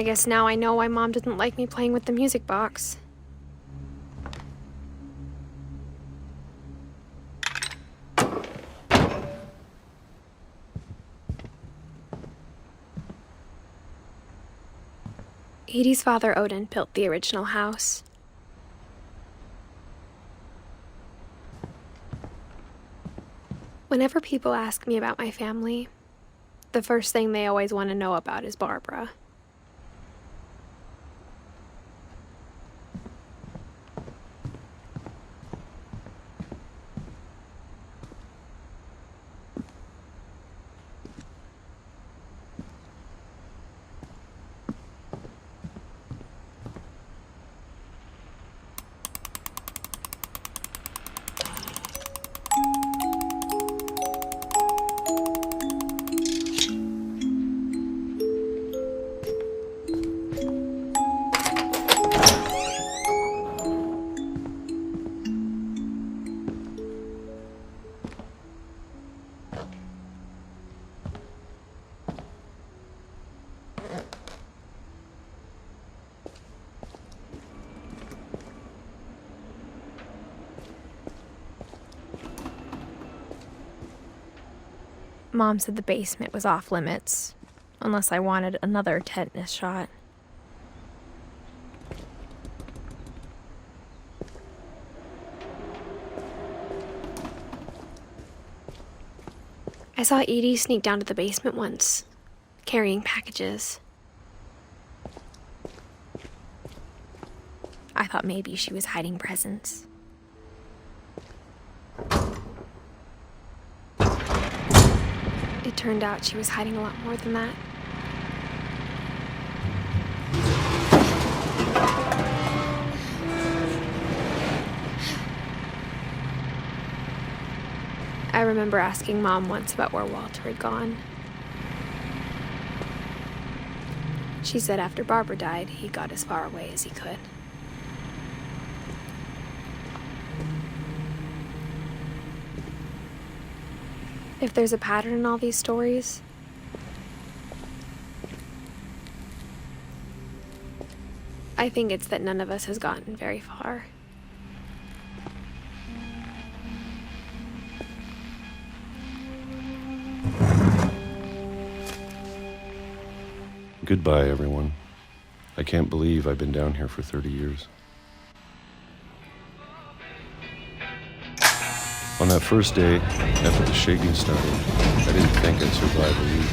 I guess now I know why Mom didn't like me playing with the music box. Edie's father, Odin, built the original house. Whenever people ask me about my family, the first thing they always want to know about is Barbara. Mom said the basement was off limits, unless I wanted another tetanus shot. I saw Edie sneak down to the basement once, carrying packages. I thought maybe she was hiding presents. It turned out she was hiding a lot more than that. I remember asking Mom once about where Walter had gone. She said after Barbara died, he got as far away as he could. If there's a pattern in all these stories, I think it's that none of us has gotten very far. Goodbye, everyone. I can't believe I've been down here for 30 years. On that first day, after the shaking started, I didn't think I'd survive a week.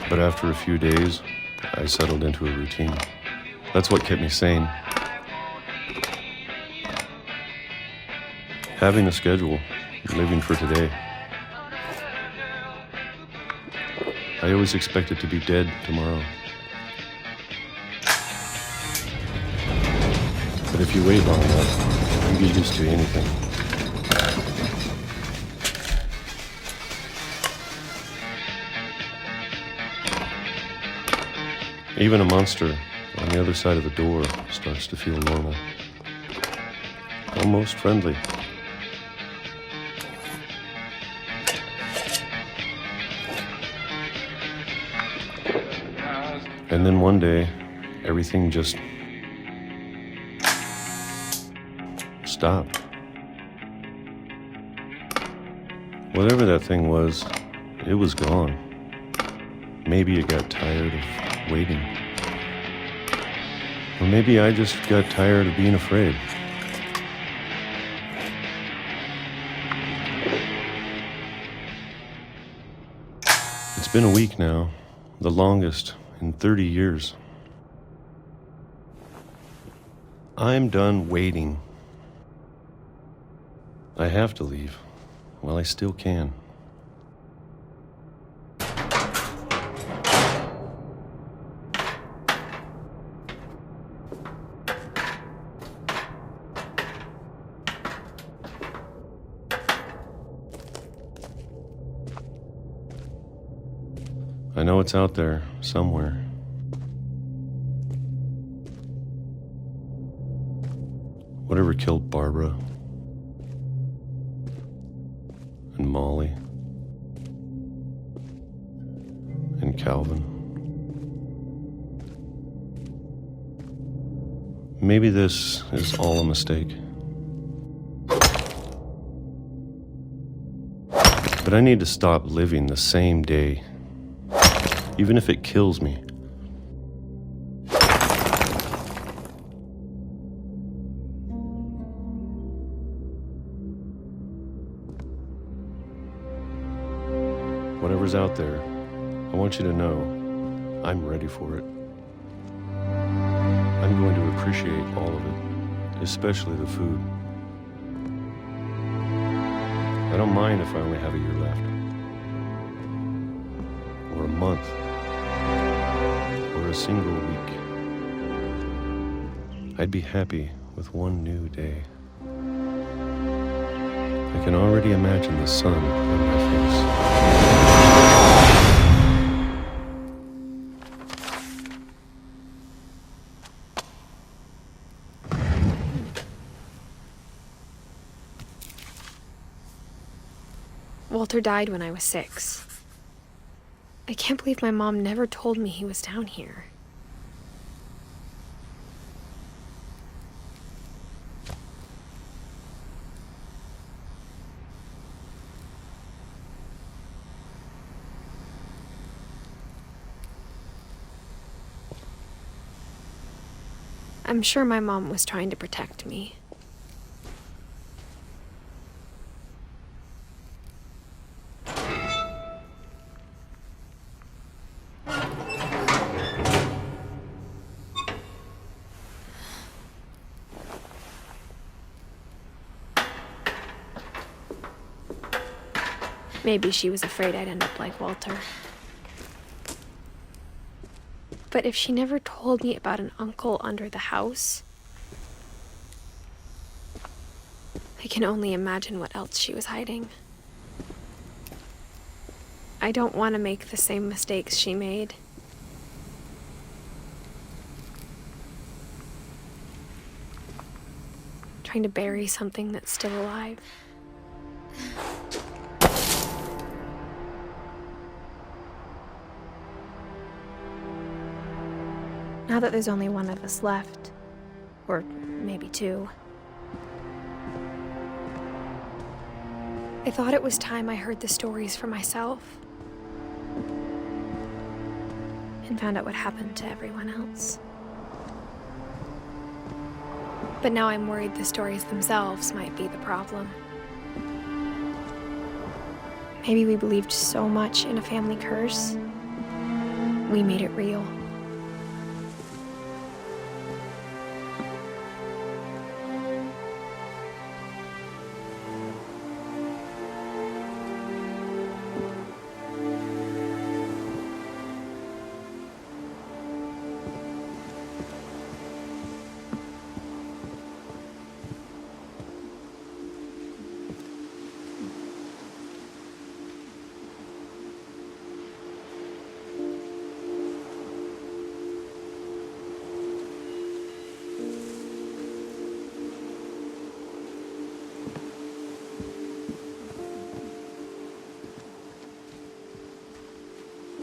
But after a few days, I settled into a routine. That's what kept me sane. Having a schedule, living for today. I always expected to be dead tomorrow. But if you wait long enough, you get used to anything. Even a monster on the other side of the door starts to feel normal. Almost friendly. And then one day, everything just stopped. Whatever that thing was, it was gone. Maybe it got tired of waiting. Or maybe I just got tired of being afraid. It's been a week now, the longest in 30 years. I'm done waiting. I have to leave while I still can. I know it's out there somewhere. Whatever killed Barbara, and Molly and Calvin. Maybe this is all a mistake. But I need to stop living the same day, even if it kills me. Whatever's out there, I want you to know I'm ready for it. I'm going to appreciate all of it, especially the food. I don't mind if I only have a year left, or a month, or a single week. I'd be happy with one new day. I can already imagine the sun on my face. Walter died when I was 6. I can't believe my mom never told me he was down here. I'm sure my mom was trying to protect me. Maybe she was afraid I'd end up like Walter. But if she never told me about an uncle under the house, I can only imagine what else she was hiding. I don't want to make the same mistakes she made. Trying to bury something that's still alive. Now that there's only one of us left, or maybe 2, I thought it was time I heard the stories for myself and found out what happened to everyone else. But now I'm worried the stories themselves might be the problem. Maybe we believed so much in a family curse, we made it real.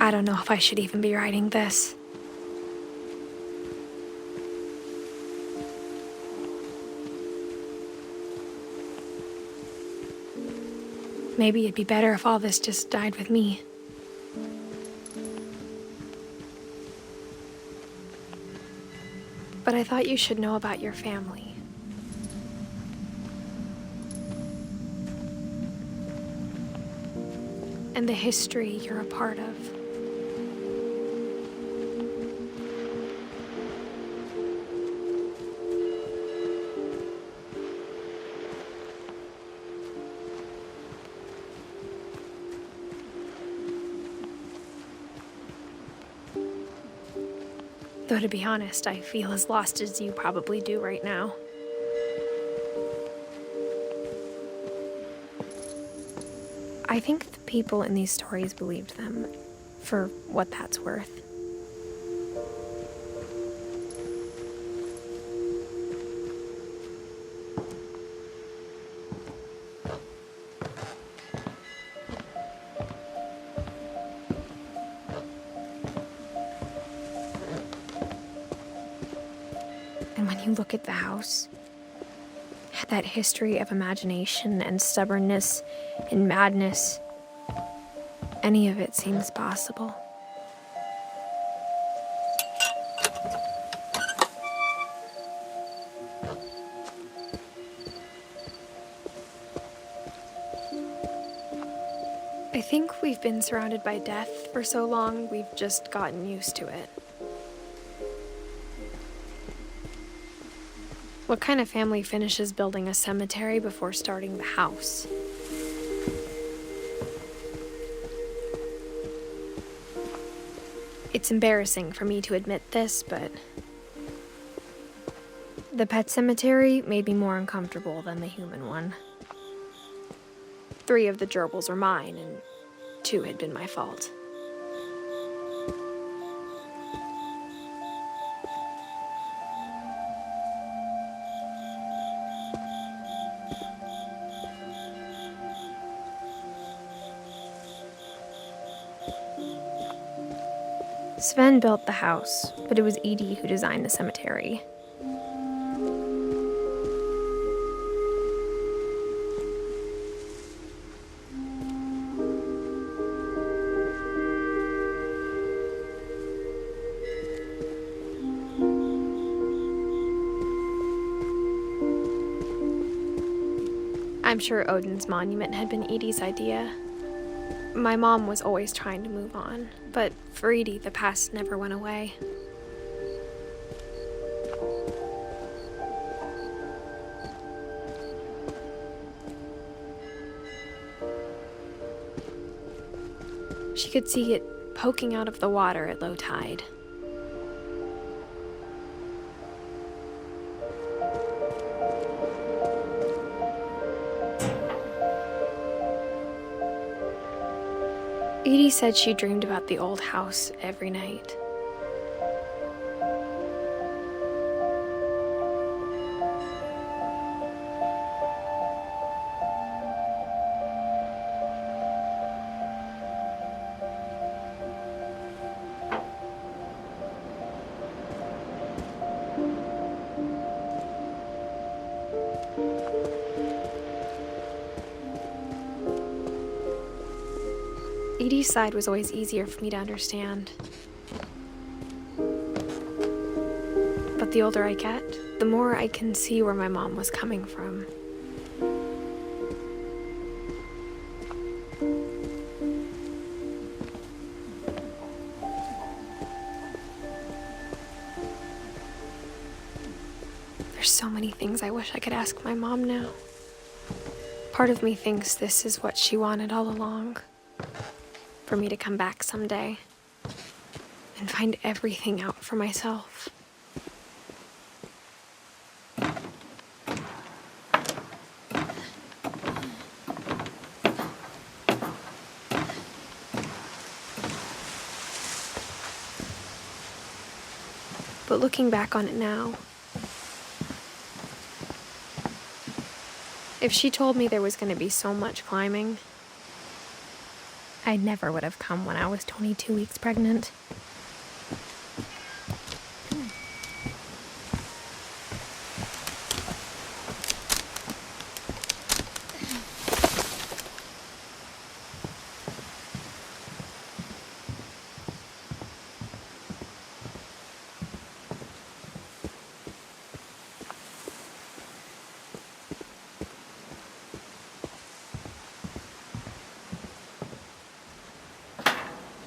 I don't know if I should even be writing this. Maybe it'd be better if all this just died with me. But I thought you should know about your family. And the history you're a part of. Though to be honest, I feel as lost as you probably do right now. I think the people in these stories believed them, for what that's worth. when you look at the house, that history of imagination and stubbornness and madness, any of it seems possible. I think we've been surrounded by death for so long, we've just gotten used to it. What kind of family finishes building a cemetery before starting the house? It's embarrassing for me to admit this, but the pet cemetery made me more uncomfortable than the human one. 3 of the gerbils were mine, and 2 had been my fault. Sven built the house, but it was Edie who designed the cemetery. I'm sure Odin's monument had been Edie's idea. My mom was always trying to move on, but for Edie, the past never went away. She could see it poking out of the water at low tide. Edie said she dreamed about the old house every night. Edie's side was always easier for me to understand. But the older I get, the more I can see where my mom was coming from. There's so many things I wish I could ask my mom now. Part of me thinks this is what she wanted all along. For me to come back someday and find everything out for myself. But looking back on it now, if she told me there was going to be so much climbing, I never would have come when I was 22 weeks pregnant.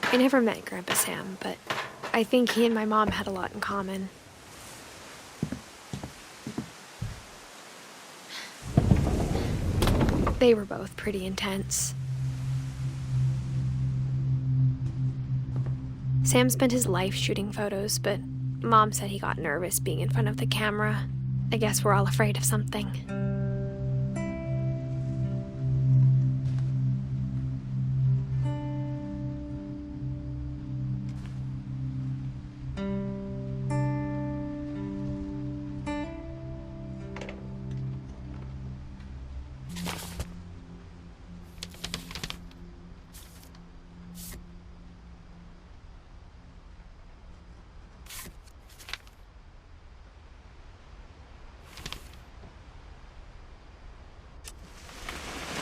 I never met Grandpa Sam, but I think he and my mom had a lot in common. They were both pretty intense. Sam spent his life shooting photos, but Mom said he got nervous being in front of the camera. I guess we're all afraid of something.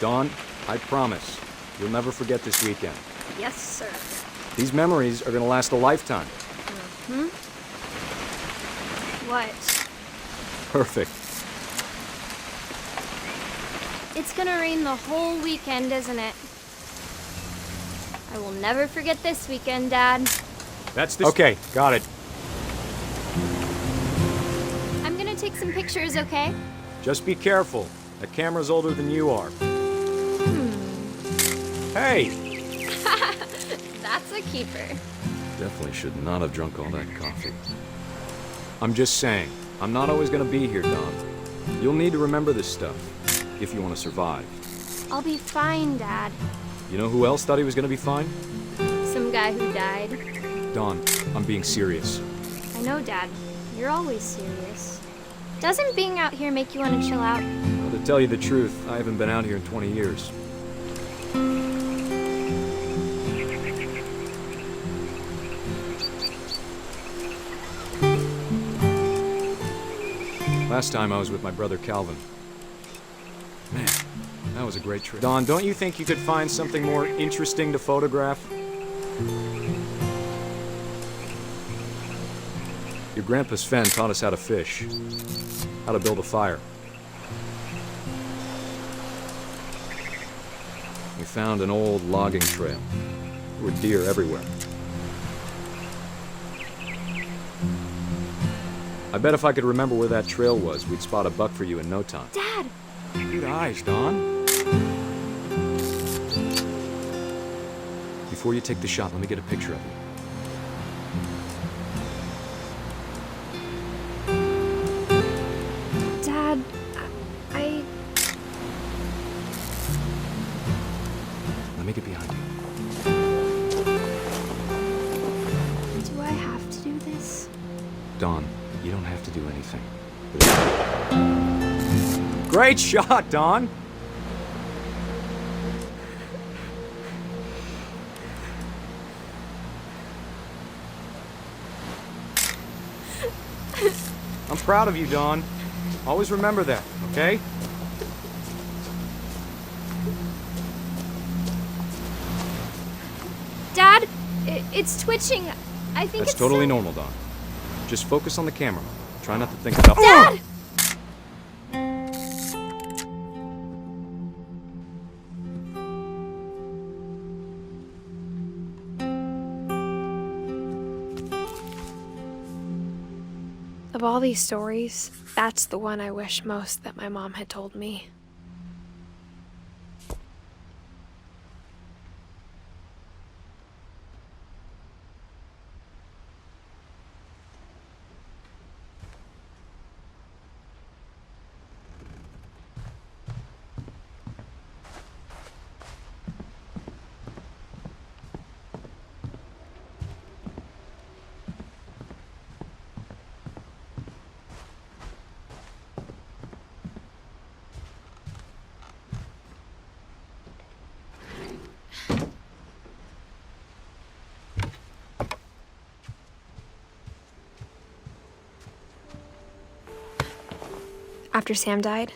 Dawn, I promise, you'll never forget this weekend. Yes, sir. These memories are gonna last a lifetime. What? Perfect. It's gonna rain the whole weekend, isn't it? I will never forget this weekend, Dad. That's this. Okay, got it. I'm gonna take some pictures, okay? Just be careful. That camera's older than you are. Hey! That's a keeper. Definitely should not have drunk all that coffee. I'm just saying, I'm not always gonna be here, Dom. You'll need to remember this stuff, if you want to survive. I'll be fine, Dad. You know who else thought he was gonna be fine? Some guy who died. Dawn, I'm being serious. I know, Dad. You're always serious. Doesn't being out here make you want to chill out? Well, to tell you the truth, I haven't been out here in 20 years. Last time I was with my brother Calvin. Man, that was a great trip. Dawn, don't you think you could find something more interesting to photograph? Your grandpa Sven taught us how to fish, how to build a fire. We found an old logging trail. There were deer everywhere. I bet if I could remember where that trail was, we'd spot a buck for you in no time. Dad! Good eyes, Dawn. Before you take the shot, let me get a picture of you. Dad, I... Let me get behind you. Do I have to do this? Dawn, you don't have to do anything. Great shot, Dawn! I'm proud of you, Dawn. Always remember that, okay? Dad! It's twitching. I think That's it's totally normal, Dawn. Just focus on the camera. Try not to think about— Dad! Of all these stories, that's the one I wish most that my mom had told me. After Sam died,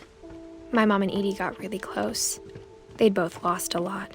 my mom and Edie got really close. They'd both lost a lot.